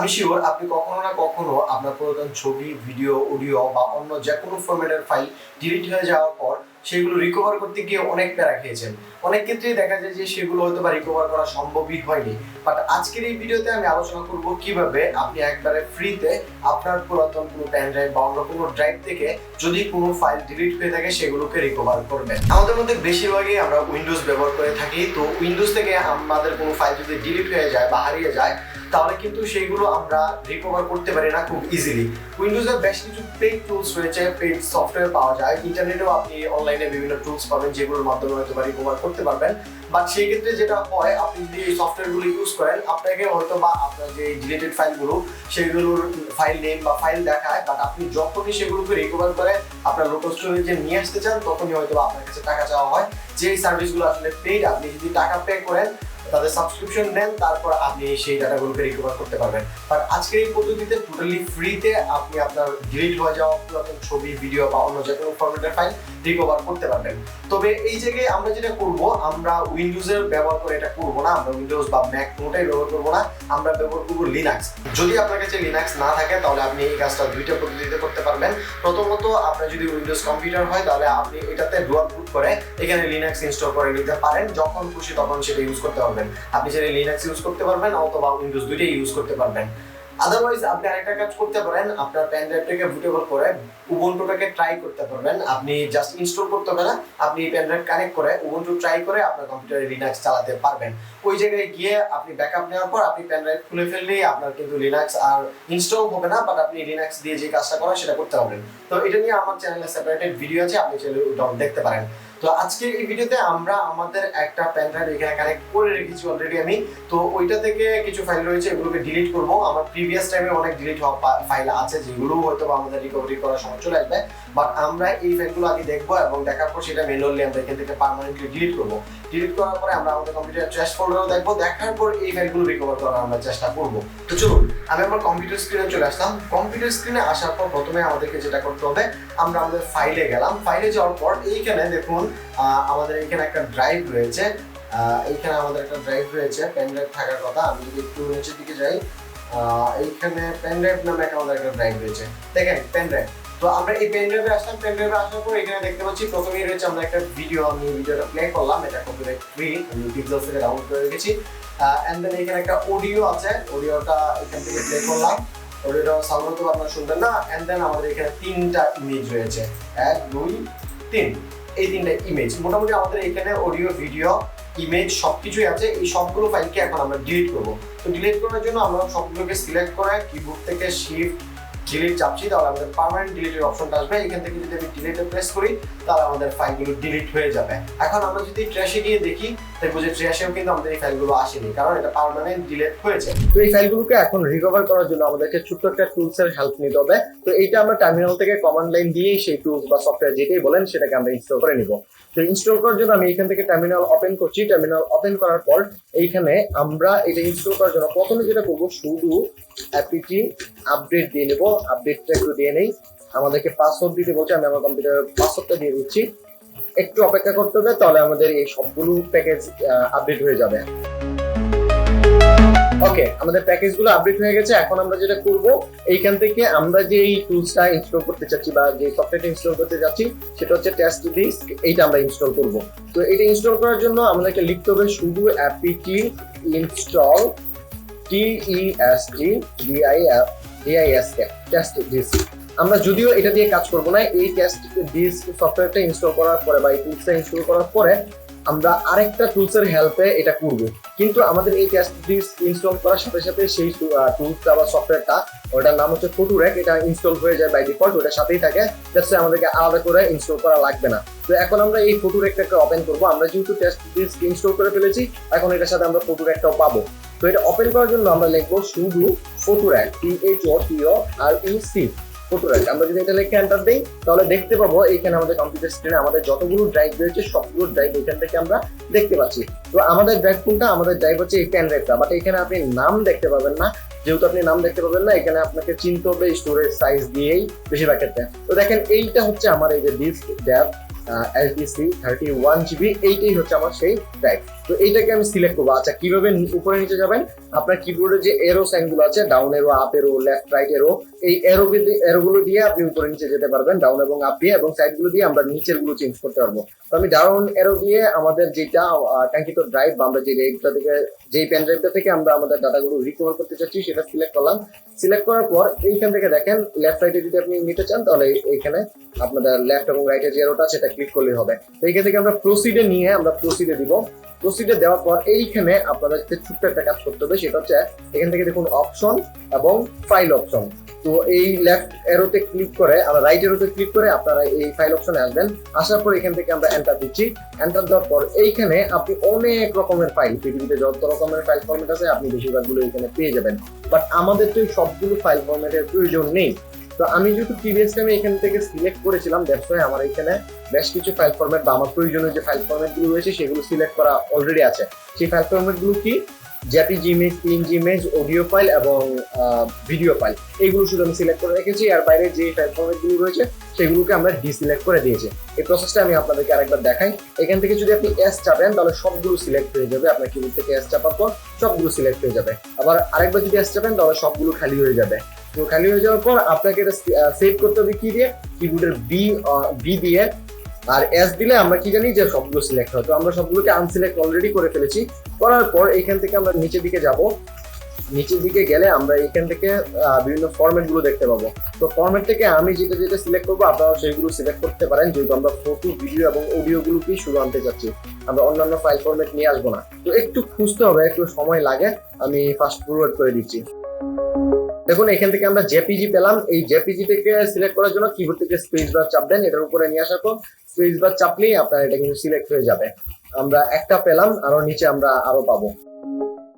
আমি শিওর আপনি কখনো না কখনো আপনার পুরাতন ছবি, ভিডিও, অডিও বা অন্য যে কোনো ফরম্যাটের ফাইল ডিলিট হয়ে যাওয়ার পর সেগুলো রিকভার করতে গিয়ে অনেক প্যারা খেয়েছেন। অনেক ক্ষেত্রেই দেখা যায় যে সেগুলো হয়তো বা রিকভার করা সম্ভবই হয়নি। বাট আজকের এই ভিডিওতে আমি আলোচনা করব কিভাবে আপনি একবারে ফ্রিতে আপনার পুরাতন কোনো পেন ড্রাইভ বা অন্য কোনো ড্রাইভ থেকে যদি কোনো ফাইল ডিলিট হয়ে থাকে সেগুলোকে রিকভার করবেন। আমাদের মধ্যে বেশিরভাগই আমরা উইন্ডোজ ব্যবহার করে থাকি। তো উইন্ডোজ থেকে আমাদের কোনো ফাইল যদি ডিলিট হয়ে যায় বা হারিয়ে যায় তাহলে কিন্তু সেইগুলো আমরা রিকভার করতে পারি না খুব ইজিলি। উইন্ডোজের বেশ কিছু পেইড টুলস রয়েছে, পেইড সফটওয়্যার পাওয়া যায়। ইন্টারনেটেও আপনি অনলাইনে বিভিন্ন টুলস পাবেন যেগুলোর মাধ্যমে হয়তো বা রিকভার করতে পারবেন। বাট সেই ক্ষেত্রে যেটা হয়, আপনি যদি এই সফটওয়্যারগুলো ইউজ করেন আপনাকে হয়তো বা আপনার যে ডিলিটেড ফাইলগুলো সেগুলোর ফাইল নেম বা ফাইল দেখায়, বাট আপনি যখনই সেগুলোকে রিকভার করে আপনার লোকাল স্টোরেজে নিয়ে আসতে চান তখনই হয়তো আপনার কাছে টাকা চাওয়া হয়। যে সার্ভিসগুলো আসলে পেইড, আপনি যদি টাকা পে করেন তাদের সাবস্ক্রিপশন নেন তারপর আপনি সেই ডাটাগুলোকে রিকভার করতে পারবেন। বাট আজকের এই পদ্ধতিতে টোটালি ফ্রিতে আপনি আপনার ডিলিট হয়ে যাওয়া পুরাতন ছবি, ভিডিও বা অন্য যে কোনো ফরম্যাটের ফাইল রিকভার করতে পারবেন। তবে এই জায়গায় আমরা যেটা করব, আমরা উইন্ডোজের ব্যবহার করে এটা করব না, আমরা উইন্ডোজ বা ম্যাক কোনোটাই ব্যবহার করব না, আমরা ব্যবহার করব লিনাক্স। যদি আপনার কাছে লিনাক্স না থাকে তাহলে আপনি এই কাজটা দুইটা পদ্ধতিতে করতে পারবেন। প্রথমত আপনার যদি উইন্ডোজ কম্পিউটার হয় তাহলে আপনি এটাতে ডুয়াল বুট করে এখানে লিনাক্স ইনস্টল করে নিতে পারেন। যখন খুশি তখন সেটা ইউজ করতে পারবেন। আপনি চাইলে লিনাক্স ইউজ করতে পারবেন অথবা উইন্ডোজ দুইটাই ইউজ করতে পারবেন। আদারওয়াইজ আপনি আরেকটা কাজ করতে পারেন, আপনার পেন ড্রাইভটাকে বুটেবল করে উবুন্টুটাকে ট্রাই করতে পারবেন। আপনি জাস্ট ইনস্টল করতে হবে না, আপনি পেন ড্রাইভ কানেক্ট করে উবুন্টু ট্রাই করে আপনার কম্পিউটারে লিনাক্স চালাতে পারবেন। ওই জায়গায় গিয়ে আপনি ব্যাকআপ নেওয়ার পর আপনি পেন ড্রাইভ খুলে ফেললেই আপনার কিন্তু লিনাক্স আর ইনস্টল হবে না, বাট আপনি লিনাক্স দিয়ে যে কাজটা করেন সেটা করতে পারবেন। তো এটা নিয়ে আমার চ্যানেলে সেপারেটেড ভিডিও আছে, আপনি চাইলে ওটাও দেখতে পারেন। তো আজকে এই ভিডিওতে আমরা আমাদের একটা পেন ড্রাইভ এখানে কানেক্ট করে রেখেছি অলরেডি আমি। তো ওইটা থেকে কিছু ফাইল রয়েছে, এগুলোকে ডিলিট করব। আমার প্রিভিয়াস টাইমে অনেক ডিলিট হওয়া ফাইল আছে যেগুলো হয়তো আমাদের রিকভারি করার সময় চলে আসবে, বাট আমরা এই ফাইলগুলো আগে দেখবো এবং দেখার পর সেটা ম্যানুয়ালি আমরা এখান থেকে পার্মানেন্টলি ডিলিট করব। ডিলিট করার পরে আমরা আমাদের কম্পিউটার ট্র্যাশ ফোল্ডারও দেখবো, দেখার পর এই ফাইলগুলো রিকভার করার আমরা চেষ্টা করব। তো চলুন আমি আমার কম্পিউটার স্ক্রিনে চলে আসলাম। কম্পিউটার স্ক্রিনে আসার পর প্রথমে আমাদেরকে যেটা করতে হবে, আমরা আমাদের ফাইলে গেলাম। ফাইলে যাওয়ার পর এইখানে দেখুন আমাদের এখানে একটা ড্রাইভ রয়েছে। এইখানে আমাদের একটা ড্রাইভ রয়েছে, পেন ড্রাইভ থাকার কথা। আমি যদি একটু নিচের দিকে যাই, এইখানে পেন ড্রাইভ নামে আমাদের একটা ড্রাইভ রয়েছে, দেখেন পেন ড্রাইভ। তো আমরা এই পেন ড্রাইভে আসলাম। পেন ড্রাইভে আসার পর এখানে দেখতে পাচ্ছি প্রথমেই রয়েছে আমরা একটা ভিডিও, আমি ভিডিওটা প্লে করলাম। এটা কপিরাইট ফ্রি, আমি পিক্সেল থেকে ডাউনলোড করে রেখেছি। এন্ড দেন এখানে একটা অডিও আছে, অডিওটা এখান থেকে প্লে করলাম। অডিওটা সাউন্ড তো আপনারা শুনবেন না। এন্ড দেন আমাদের এখানে তিনটা ইমেজ রয়েছে, 1 2 3, এই তিনটা ইমেজ। মোটামুটি আমাদের এখানে অডিও, ভিডিও, ইমেজ সবকিছুই আছে। এই সবগুলো ফাইলকে এখন আমরা ডিলিট করব। তো ডিলিট করার জন্য আমরা সবগুলোকে সিলেক্ট করে কিবোর্ড থেকে শিফট ডিলিট চাপছি, তাহলে আমাদের পার্মানেন্ট ডিলিটের অপশনটা আসবে। এখান থেকে যদি আমি ডিলিটে প্রেস করি তাহলে আমাদের ফাইলগুলো ডিলিট হয়ে যাবে। এখন আমরা যদি ট্র্যাশে গিয়ে দেখি দেখবো যে ট্র্যাশেও কিন্তু আমাদের এই ফাইলগুলো আসেনি, কারণ এটা পার্মানেন্ট ডিলিট হয়েছে। তো এই ফাইলগুলোকে এখন রিকভার করার জন্য আমাদেরকে ছোট্ট একটা টুলসের হেল্প নিতে হবে। তো এইটা আমরা টার্মিনাল থেকে কমান্ড লাইন দিয়েই সেই টুলস বা সফটওয়্যার যেটাই বলেন সেটাকে আমরা ইনস্টল করে নিব। তো ইনস্টল করার জন্য আমি এখান থেকে টার্মিনাল ওপেন করছি। টার্মিনাল ওপেন করার পর এইখানে আমরা এটা ইনস্টল করার জন্য প্রথমে যেটা করবো, শুধু অ্যাপিটি আপডেট দিয়ে নেব। আপডেটটা একটু দিয়ে নেই, আমাদেরকে পাসওয়ার্ড দিতে বলছে, আমি আমার কম্পিউটারের পাসওয়ার্ডটা দিয়ে দিচ্ছি। একটু অপেক্ষা করতে হবে, তাহলে আমাদের এই সবগুলো প্যাকেজ আপডেট হয়ে যাবে। ওকে, আমাদের প্যাকেজগুলো আপডেট হয়ে গেছে। এখন আমরা যেটা করব, এইখান থেকে আমরা যে এই টুলসটা ইনস্টল করতে চাচ্ছি বা যে সফটওয়্যারটা ইনস্টল করতে যাচ্ছি সেটা হচ্ছে টেস্ট ডিস্ক। এইটা আমরা ইনস্টল করব। তো এটা ইনস্টল করার জন্য আমাদেরকে লিখতে হবে শুধু অ্যাপিটি ইনস্টল টেস্ট ডিস্ক। আমরা যদিও এটা দিয়ে কাজ করব না, এই টেস্ট ডিস্ক সফটওয়্যারটা ইনস্টল করার পরে বা এই টুলসটা ইনস্টল করার পরে আমরা আরেকটা টুলসের হেল্পে এটা করব। কিন্তু আমাদের এই টেস্ট ডিস্ক ইনস্টল করার সাথে সাথে সেই টুলসটা বা সফটওয়্যারটা, ওটার নাম হচ্ছে ফটোরেক, এটা ইনস্টল হয়ে যায় বাই ডিফল্ট, ওটার সাথেই থাকে। জাস্ট আমাদেরকে আলাদা করে ইনস্টল করা লাগবে না। তো এখন আমরা এই ফটোরেকটাকে ওপেন করব। আমরা যেহেতু টেস্ট ডিস্ক ইনস্টল করে ফেলেছি, এখন এটার সাথে আমরা ফটোরেকটাও পাবো। তো এটা ওপেন করার জন্য আমরা লিখবো শুধু ফটোরেক, PHOTOREC ফটোরেক। আমরা যদি এটা লিখে এন্টার দেই তাহলে দেখতে পাবো এইখানে আমাদের কম্পিউটার স্ক্রিনে আমাদের যতগুলো ড্রাইভ রয়েছে সবগুলো ড্রাইভ এখান থেকে আমরা দেখতে পাচ্ছি। তো আমাদের ড্রাইভ কোনটা? আমাদের ড্রাইভ হচ্ছে এই পেন ড্রাইভটা, বাট এখানে আপনি নাম দেখতে পাবেন না। যেহেতু আপনি নাম দেখতে পাবেন না, এখানে আপনাকে চিনতে হবে স্টোরেজ সাইজ দিয়েই বেশিরভাগ ক্ষেত্রে। তো দেখেন এইটা হচ্ছে আমার এই যে ডিস্ক ড্রাইভ SDC 31GB, এইটাই হচ্ছে আমার সেই ড্রাইভ। তো এইটাকে আমি সিলেক্ট করবো। আচ্ছা, কিভাবে উপরে নিচে যাবেন? আপনার কিবোর্ডে যে এরো সাইন গুলো আছে, ডাউন এরো, আপ এরো, লেফট রাইট এরো, এই এরো গুলো দিয়ে আপনি উপরে নিচে যেতে পারবেন, ডাউন এবং আপ দিয়ে, এবং সাইড গুলো দিয়ে আমরা নিচের গুলো চেঞ্জ করতে পারবো। তো আমি ডাউন এরো দিয়ে আমাদের যেটা কাঙ্ক্ষিত ড্রাইভ বা আমরা যে ড্রাইভটা থেকে, যেই পেন ড্রাইভটা থেকে আমরা আমাদের ডাটাগুলো রিকভার করতে চাচ্ছি সেটা সিলেক্ট করলাম। সিলেক্ট করার পর এইখান থেকে দেখেন লেফট রাইটে যদি আপনি নিতে চান তাহলে এইখানে আপনাদের লেফট এবং রাইটের যে এরোটা সেটা ক্লিক করলেই হবে। তো এইখান থেকে আমরা প্রসিডে নিয়ে আমরা প্রসিডে দিব। প্রসিডে দেওয়ার পর এইখানে আপনাদের ছোট্ট একটা কাজ করতে হবে, সেটা হচ্ছে এখান থেকে দেখুন অপশন এবং ফাইল অপশন। তো এই লেফট এরোতে ক্লিক করে, আমরা রাইট এরোতে ক্লিক করে আপনারা এই ফাইল অপশনে আসবেন। আসার পর এখান থেকে আমরা এন্টার দিচ্ছি। এন্টার দেওয়ার পর এইখানে আপনি অনেক রকমের ফাইল, পৃথিবীতে যত রকমের ফাইল ফরম্যাট আছে আপনি বেশিরভাগগুলো এখানে পেয়ে যাবেন। বাট আমাদের তো সবগুলো ফাইল ফরম্যাটের প্রয়োজন নেই। তো আমি যেহেতু প্রিভিয়াস টাইমে এখান থেকে সিলেক্ট করেছিলাম, দ্যাটস ওয়াই আমার এখানে বেশ কিছু ফাইল ফরম্যাট বা আমার প্রয়োজনীয় যে ফাইল ফরম্যাট গুলো রয়েছে সেগুলো সিলেক্ট করা অলরেডি আছে। সেই ফাইল ফরম্যাট গুলো কি? JPG image, PNG image, audio file এবং ভিডিও ফাইল, এইগুলো শুধু আমি সিলেক্ট করে রেখেছি। আর বাইরে যে ফাইল ফরম্যাট গুলো রয়েছে সেগুলোকে আমরা ডিসিলেক্ট করে দিয়েছি। এই প্রসেসটা আমি আপনাদেরকে আরেকবার দেখাই। এখান থেকে যদি আপনি এস চাপেন তাহলে সবগুলো সিলেক্ট হয়ে যাবে। আপনার কিবোর্ড থেকে এস চাপার পর সবগুলো সিলেক্ট হয়ে যাবে। আবার আরেকবার যদি এস চাপেন তাহলে সবগুলো খালি হয়ে যাবে। তো খালি হয়ে যাওয়ার পর আপনাকে এটা সেভ করতে হবে কি দিয়ে? কিবোর্ডের বি দিয়ে। আর এস দিলে আমরা কি জানি যে সবগুলো সিলেক্ট হয়। তো আমরা সবগুলোকে আনসিলেক্ট অলরেডি করে ফেলেছি। করার পর এইখান থেকে আমরা নিচের দিকে যাব। নিচের দিকে গেলে আমরা এখান থেকে বিভিন্ন ফরম্যাট গুলো দেখতে পাবো। তো ফরম্যাট থেকে আমি যেটা যেটা সিলেক্ট করবো আপনারা সেইগুলো সিলেক্ট করতে পারেন, যেহেতু আমরা ফটো, ভিডিও এবং অডিও গুলোকেই শুরু আনতে চাচ্ছি, আমরা অন্যান্য ফাইল ফরম্যাট নিয়ে আসবো না। তো একটু খুঁজতে হবে, একটু সময় লাগে। আমি ফাস্ট ফরওয়ার্ড করে দিচ্ছি। দেখুন এখান থেকে আমরা জেপিজি পেলাম। এই জেপিজি থেকে সিলেক্ট করার জন্য কিবোর্ড থেকে স্পেস বার চাপ দেন। এটার উপরে নিয়ে আসার পর স্পেস বার চাপলেই আপনার এটা কিন্তু সিলেক্ট হয়ে যাবে। আমরা একটা পেলাম, আরো নিচে আমরা আরো পাবো।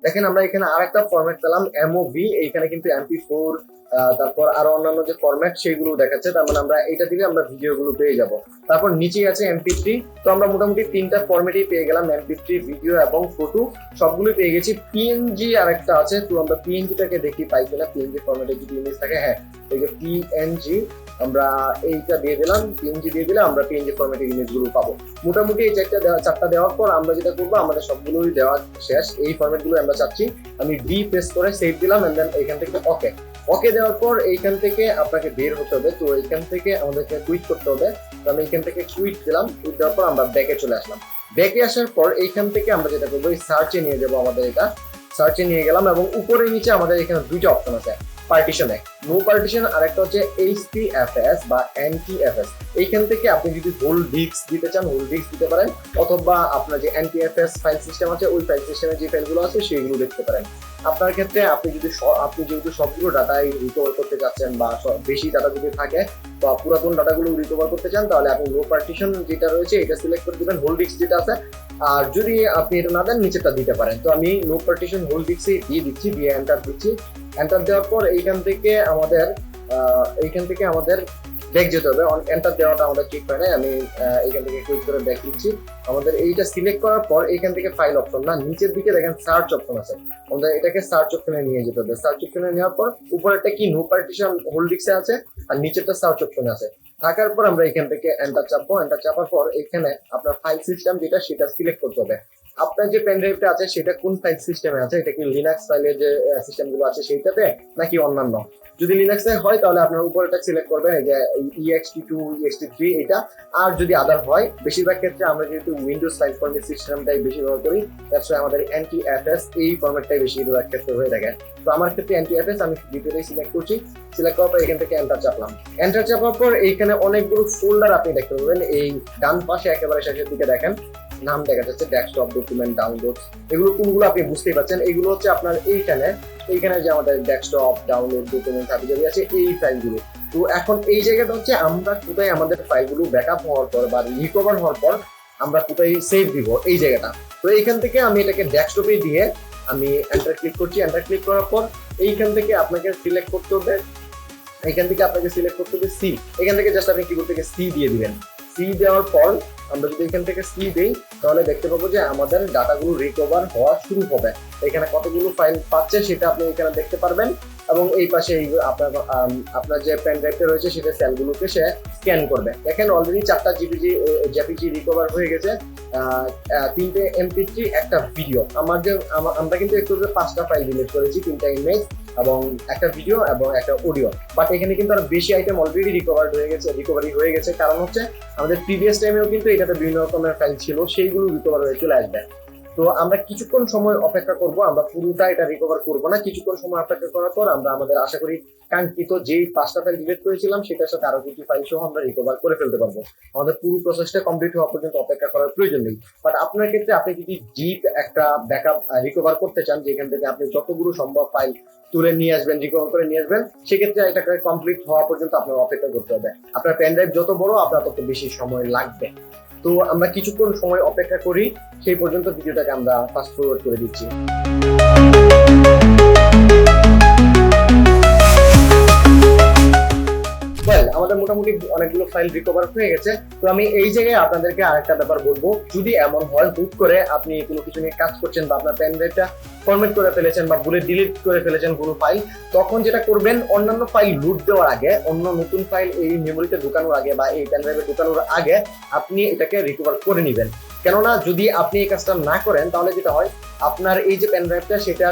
দেখেন আমরা এখানে আরেকটা ফরম্যাট পেলাম, এমওভি। এইখানে কিন্তু MP4, তারপর আরো অন্যান্য যে ফরম্যাট সেগুলো দেখাচ্ছে। তার মানে আমরা এটা দিলে আমরা ভিডিও গুলো পেয়ে যাব। তারপর নিচে আছে MP3। তো আমরা মোটামুটি তিনটা ফরম্যাটই পেয়ে গেলাম, MP3, ভিডিও এবং ফটো সবগুলোই পেয়ে গেছি। PNG আরেকটা আছে, তো আমরা PNG-টাকে দেখি পাই কিনা। PNG ফরম্যাটে যদি ইমেজ থাকে, হ্যাঁ এই যে PNG, আমরা এইটা দিয়ে দিলাম। PNG দিয়ে দিলে আমরা PNG ফরম্যাটে ইমেজ গুলো পাবো। মোটামুটি এই চারটা দেওয়ার পর আমরা যেটা করবো, আমাদের সবগুলোই দেওয়া শেষ। এই ফরম্যাট গুলো আমরা চাচ্ছি। আমি বি প্রেস করে সেভ দিলাম, এন্ড দেন এইখান থেকে ওকে দেওয়ার পর এইখান থেকে আপনাকে বের হতে হবে। তো এইখান থেকে আমাদেরকে কুইট করতে হবে। তো আমি এইখান থেকে কুইট দিলাম। কুইট দেওয়ার পর আমরা ব্যাকে চলে আসলাম। ব্যাকে আসার পর এইখান থেকে আমরা যেটা করবো, এই সার্চে নিয়ে যাবো। আমাদের এটা সার্চে নিয়ে গেলাম এবং উপরে নিচে আমাদের এখানে দুইটা অপশন আছে, পার্টিশনে, নো পার্টিশন, আর একটা হচ্ছে HTFS বা NTFS। এইখান থেকে আপনি যদি হোল ডিস্ক দিতে চান হোল ডিস্ক দিতে পারেন, অথবা আপনার যে NTFS ফাইল সিস্টেম আছে ওই ফাইল সিস্টেমে যে ফাইলগুলো আছে সেইগুলো দেখতে পারেন। আপনার ক্ষেত্রে আপনি যেহেতু সবগুলো ডাটাই রিকভার করতে চাচ্ছেন বা বেশি ডাটা যদি থাকে বা পুরাতন ডাটাগুলো রিকভার করতে চান, তাহলে আপনি নো পার্টিশন যেটা রয়েছে এটা সিলেক্ট করে দিবেন, হোল ডিস্ক যেটা আছে। আর যদি আপনি এটা না দেন নিচেটা দিতে পারেন। তো আমি নো পার্টিশন হোল ডিস্কে দিয়ে দিচ্ছি, দিয়ে এন্টার দিচ্ছি। এন্টার দেওয়ার পর এইখান থেকে আমাদের ব্যাক যেতে হবে। এন্টার দেওয়াটা আমাদের ঠিক হয় না। আমি এইখান থেকে ক্লিক করে ব্যাক দিচ্ছি। আমাদের এইটা সিলেক্ট করার পর এইখান থেকে ফাইল অপশন না, নিচের দিকে দেখেন সার্চ অপশন আছে, আমাদের এটাকে সার্চ অপশনে নিয়ে যেতে হবে। সার্চ অপশনে নেওয়ার পর উপরেরটা কি নো পার্টিশন হোল ডিস্কে আছে, আর নিচেরটা সার্চ অপশনে আছে। থাকার পর আমরা এখান থেকে এন্টার চাপবো। এন্টার চাপার পর এখানে আপনার ফাইল সিস্টেম যেটা সেটা সিলেক্ট করতে হবে। আপনার যে পেন ড্রাইভটা আছে সেটা কোন ফাইল সিস্টেমে আছে, এটা কি লিনাক্স ফাইলের যে সিস্টেমগুলো আছে সেইটাতে নাকি অন্যান্য। যদি লিনাক্সে হয় তাহলে আপনার উপরেটা সিলেক্ট করবেন, এই যে ext2, ext3 এটা। আর যদি আদার হয়, বেশিরভাগ ক্ষেত্রে আমরা যেহেতু উইন্ডোজ ফাইল ফরম্যাট সিস্টেমটাই বেশি ব্যবহার করি, দ্যাটস ওয়াই আমাদের NTFS এই ফরম্যাটটাই বেশিরভাগ ক্ষেত্রে হয়ে থাকে। তো আমার ক্ষেত্রে NTFS আমি ভিডিওটাই সিলেক্ট করছি। সিলেক্ট করার পর এখান থেকে এন্টার চাপলাম। এন্টার চাপার পর এইখানে অনেকগুলো ফোল্ডার আপনি দেখতে পাবেন। এই ডান পাশে একেবারে শেষের দিকে দেখেন নাম দেখা যাচ্ছে ডেস্কটপ, ডকুমেন্ট, ডাউনলোড। এগুলো কোনগুলো আপনি বুঝতেই পারছেন। এগুলো হচ্ছে আপনার এইখানে যে আমাদের ডেস্কটপ, ডাউনলোড, ডকুমেন্ট হাবিজাবি আছে এই ফাইলগুলো। তো এখন এই জায়গাটা হচ্ছে আমরা কোথায় আমাদের ফাইলগুলো ব্যাকআপ হওয়ার পর বা রিকভার হওয়ার পর আমরা কোথায় সেভ দিব, এই জায়গাটা। তো এইখান থেকে আমি এটাকে ডেস্কটপে দিয়ে আমি এন্টার ক্লিক করছি। এন্টার ক্লিক করার পর এইখান থেকে আপনাকে সিলেক্ট করতে হবে, সি। এখান থেকে জাস্ট আপনি কিবোর্ড থেকে সি দিয়ে দিবেন। সি দেওয়ার পর আমরা যদি এখান থেকে সি দেই তাহলে দেখতে পাবো যে আমাদের ডাটাগুলো রিকভার হওয়া শুরু হবে। এখানে কতগুলো ফাইল পাচ্ছে সেটা আপনি এখানে দেখতে পারবেন। এবং এই পাশে আপনার যে পেন ড্রাইভটা রয়েছে সেটা সেলগুলোকে সে স্ক্যান করবে। দেখেন অলরেডি 4টা জেপিজি রিকভার হয়ে গেছে, 3টে MP3, একটা ভিডিও। আমরা কিন্তু একটু 5টা ফাইল ডিলিট করেছি, 3টা ইমেজ এবং একটা ভিডিও এবং একটা অডিও। বাট এখানে কিন্তু আর বেশি আইটেম অলরেডি রিকভারি হয়ে গেছে। কারণ হচ্ছে আমাদের প্রিভিয়াস টাইমেও কিন্তু এটাতে বিভিন্ন রকমের ফাইল ছিল, সেইগুলো রিকভার হয়ে চলে আসবে। তো আমরা কিছুক্ষণ সময় অপেক্ষা করব, আমরা পুরোটা এটা রিকভার করব না। কিছুক্ষণ সময় অপেক্ষা করার পর আমরা আমাদের আশা করি কাঙ্ক্ষিত যেই 5টা ফাইল ডিলিট করেছিলাম সেটার সাথে আরো কিছু ফাইল সহ আমরা রিকভার করে ফেলতে পারবো। আমাদের পুরো প্রসেসটা কমপ্লিট হওয়া পর্যন্ত অপেক্ষা করার প্রয়োজন নেই। বাট আপনার ক্ষেত্রে আপনি যদি ডিপ একটা ব্যাকআপ রিকভার করতে চান, যেখান থেকে আপনি যতগুলো সম্ভব ফাইল তুলে নিয়ে আসবেন, রিকভার করে নিয়ে আসবেন, সেক্ষেত্রে এটাকে কমপ্লিট হওয়া পর্যন্ত আপনার অপেক্ষা করতে হবে। আপনার পেন ড্রাইভ যত বড় আপনার তত বেশি সময় লাগবে। তো আমরা কিছুক্ষণ সময় অপেক্ষা করি, সেই পর্যন্ত ভিডিওটাকে আমরা ফাস্ট ফরওয়ার্ড করে দিচ্ছি। আমাদের মোটামুটি অনেকগুলো ফাইল রিকভার হয়ে গেছে। তো আমি এই জায়গায় আপনাদেরকে আরেকটা ব্যাপার বলবো, যদি এমন হয় হুট করে আপনি কোনো কিছু নিয়ে কাজ করছেন বা আপনার পেন ড্রাইভটা ফরম্যাট করে ফেলেছেন বা ভুলে ডিলিট করে ফেলেছেন কোনো ফাইল, তখন যেটা করবেন, অন্যান্য ফাইল লুট দেওয়ার আগে, অন্য নতুন ফাইল এই মেমোরিতে ঢোকানোর আগে বা এই পেন ড্রাইভে ঢোকানোর আগে আপনি এটাকে রিকভার করে নেবেন। কেননা যদি আপনি এই কাজটা না করেন তাহলে যেটা হয়, আপনার এই যে পেন ড্রাইভটা সেটা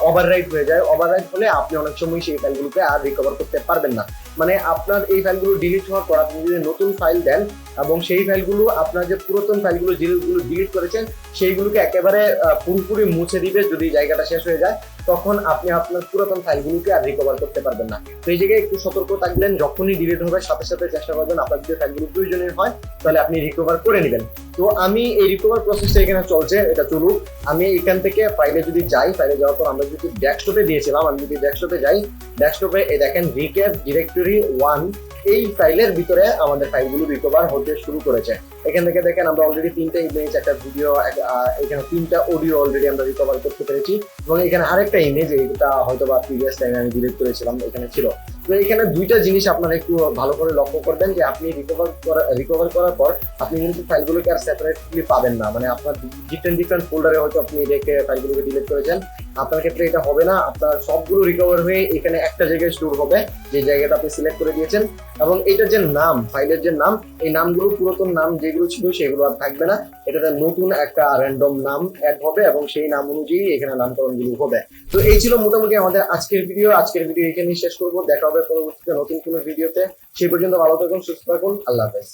ওভাররাইট হয়ে যায়। ওভাররাইট হলে আপনি অনেক সময় সেই ফাইলগুলোকে আর রিকভার করতে পারবেন না। মানে আপনার এই ফাইলগুলো ডিলিট হওয়ার পর আপনি যদি নতুন ফাইল দেন এবং সেই ফাইলগুলো আপনার যে পুরাতন ফাইলগুলো যেগুলো ডিলিট করেছেন সেইগুলোকে একেবারে পুরোপুরি মুছে দিবে, যদি জায়গাটা শেষ হয়ে যায়, তখন আপনি আপনার পুরাতন ফাইলগুলোকে আর রিকভার করতে পারবেন না। তো এই জায়গায় একটু সতর্ক থাকবেন, যখনই ডিলিট হবে সাথে সাথে চেষ্টা করবেন আপনার যদি ফাইলগুলো প্রয়োজনীয় হয় তাহলে আপনি রিকভার করে নেবেন। তো আমি এই রিকভার প্রসেসটা এখানে চলছে, এটা চলুক। আমি এখান থেকে ফাইলে যদি যাই, ফাইলে যাওয়ার পর আমরা যদি ডেস্কটপে দিয়েছিলাম, আমি যদি ডেস্কটপে যাই, ডেস্কটপে এই দেখেন রিক্যাপ ডিরেক্টরি 1 এই ফাইলের ভিতরে আমাদের ফাইলগুলো রিকভার হতে শুরু করেছে। এখান থেকে দেখেন আমরা অলরেডি 3টা ইমেজ, একটা ভিডিও, এখানে 3টা অডিও অলরেডি আমরা রিকভার করতে পেরেছি এবং এখানে আরেকটা ইমেজ, এটা হয়তো বা প্রিভিয়াস টাইমে আমি ডিলিট করেছিলাম, এখানে ছিল। তো এখানে 2টা জিনিস আপনারা একটু ভালো করে লক্ষ্য করবেন যে আপনি রিকভার করার পর আপনি কিন্তু ফাইলগুলোকে আর সেপারেটলি পাবেন না। মানে আপনার ডিফারেন্ট ফোল্ডারে হয়তো আপনি রেখে ফাইলগুলোকে ডিলিট করেছেন, আপনার ক্ষেত্রে এটা হবে না। আপনার সবগুলো রিকভার হয়ে এখানে একটা জায়গায় স্টোর হবে, যে জায়গাটা আপনি সিলেক্ট করে দিয়েছেন। এবং এটার যে নাম, ফাইলের যে নাম, এই নামগুলো পুরাতন নাম যেগুলো ছিল সেগুলো আর থাকবে না, এটাতে নতুন একটা র্যান্ডম নাম অ্যাড হবে এবং সেই নাম অনুযায়ী এখানে নামকরণগুলো হবে। তো এই ছিল মোটামুটি আমাদের আজকের ভিডিও এখানেই শেষ করবো। দেখা হবে পরবর্তীতে নতুন কোনো ভিডিওতে। সেই পর্যন্ত ভালো থাকুন, সুস্থ থাকুন, আল্লাহ হাফেজ।